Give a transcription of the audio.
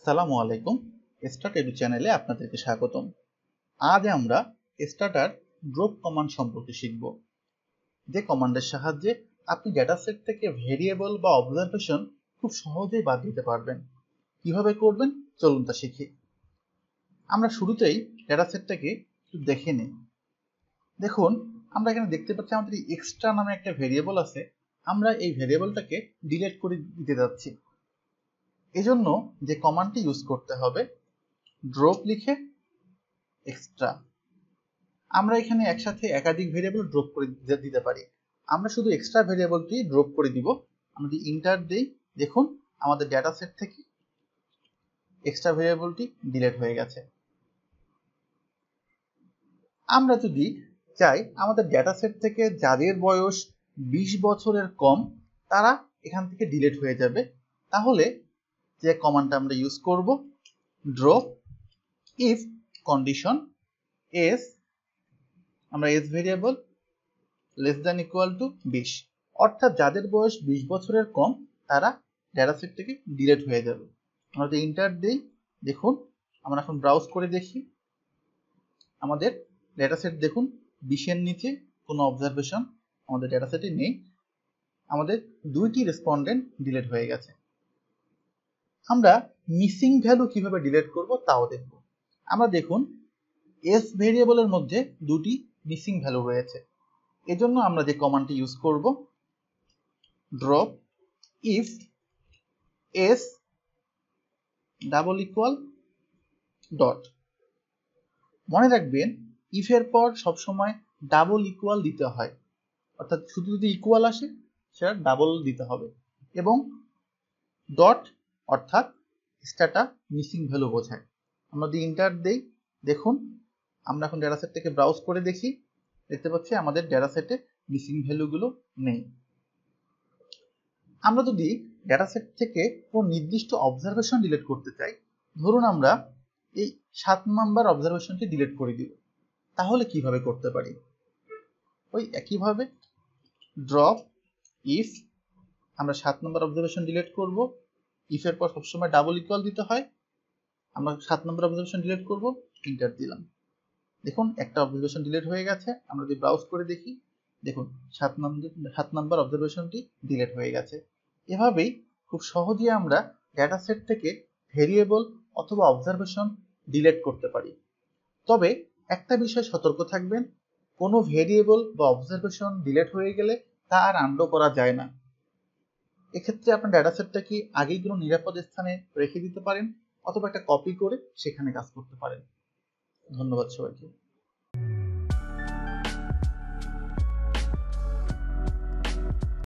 আসসালামু আলাইকুম। Start edu চ্যানেলে আপনাদেরকে স্বাগতম। আজ আমরা স্টার্টার ড্রপ কমান্ড সম্পর্কে শিখব, যে কমান্ডের সাহায্যে আপনি ডেটাসেট থেকে ভেরিয়েবল বা অবজারভেশন খুব সহজেই বাদ দিতে পারবেন। কিভাবে করবেন চলুন তা শিখি। আমরা শুরুতেই ডেটাসেটটাকে একটু দেখে নিই। দেখুন, আমরা এখানে দেখতে পাচ্ছি আমাদের এক্সট্রা নামে একটা ভেরিয়েবল আছে। আমরা এই ভেরিয়েবলটাকে ডিলিট করে দিতে যাচ্ছি। এজন্য যে কমান্ডটি ইউজ করতে হবে, ড্রপ লিখে এক্সট্রা। আমরা এখানে একসাথে একাধিক ভেরিয়েবল ড্রপ করে দিতে পারি। আমরা শুধু এক্সট্রা ভেরিয়েবলটি ড্রপ করে দিব। আমরা যদি ইন্টার দেই, দেখুন আমাদের ডেটা সেট থেকে এক্সট্রা ভেরিয়েবলটি ডিলিট হয়ে গেছে। আমরা যদি চাই আমাদের ডেটা সেট থেকে যাদের বয়স 20 বছরের কম তারা এখান থেকে ডিলিট হয়ে যাবে, তাহলে যে কমান্ডটা আমরা ইউজ করব, ড্রপ ইফ কন্ডিশন এস, আমরা S variable less than equal to 20, অর্থাৎ যাদের বয়স 20 বছরের কম তারা ডেটা সেট থেকে ডিলিট হয়ে যাবে। আমরা যদি ইন্টার দেই, দেখুন আমরা এখন ব্রাউজ করে দেখি আমাদের ডেটা সেট, দেখুন 20 এর নিচে কোনো অবজারভেশন আমাদের ডেটা সেটে নেই। আমাদের দুইটি রেসপন্ডেন্ট ডিলিট হয়ে গেছে। আমরা মিসিং ভ্যালু কিভাবে ডিলিট করব তাও দেখব। আমরা দেখুন এস ভেরিয়েবলের মধ্যে দুটি মিসিং ভ্যালু রয়েছে। এজন্য আমরা যে কমান্ডটি ইউজ করব, drop if S double equal dot. মনে রাখবেন, ইফ এর পর সবসময় ডাবল ইকুয়াল দিতে হয়, অর্থাৎ শুধু যদি ইকুয়াল আসে সেটা ডাবল দিতে হবে, এবং ডট অর্থাৎ স্ট্যাটা মিসিং ভ্যালু বোঝায়। আমরা যদি ইন্টার দেই, দেখুন আমরা এখন ডেটা সেট থেকে ব্রাউজ করে দেখি, দেখতে পাচ্ছি আমাদের ডেটা সেটে মিসিং ভ্যালুগুলো নেই। আমরা যদি ডেটা সেট থেকে কোনো নির্দিষ্ট অবজারভেশন ডিলিট করতে চাই, ধরুন আমরা এই 7 নাম্বার অবজারভেশনটি ডিলিট করে দিব, তাহলে কিভাবে করতে পারি? ওই একইভাবে ড্রপ ইফ, আমরা 7 নাম্বার অবজারভেশন ডিলিট করব, ইফ এর পর সবসময় ডাবল ইকুয়াল দিতে হয়। আমরা 7 নাম্বার অবজারভেশন ডিলিট করব, ইন্টার দিলাম। দেখুন একটা অবজারভেশন ডিলিট হয়ে গেছে। আমরা যদি ব্রাউজ করে দেখি, দেখুন 7 নাম্বার অবজারভেশনটি ডিলিট হয়ে গেছে। এভাবেই খুব সহজেই আমরা ডেটা সেট থেকে ভেরিয়েবল অথবা অবজারভেশন ডিলিট করতে পারি। তবে একটা বিষয় সতর্ক থাকবেন, কোনো ভেরিয়েবল বা অবজারভেশন ডিলিট হয়ে গেলে তা আর আনডু করা যায় না। এক্ষেত্রে আপনার ডেটা সেটটাকে আগেই কোনো নিরাপদ স্থানে রেখে দিতে পারেন, অথবা একটা কপি করে সেখানে কাজ করতে পারেন। ধন্যবাদ সবাইকে।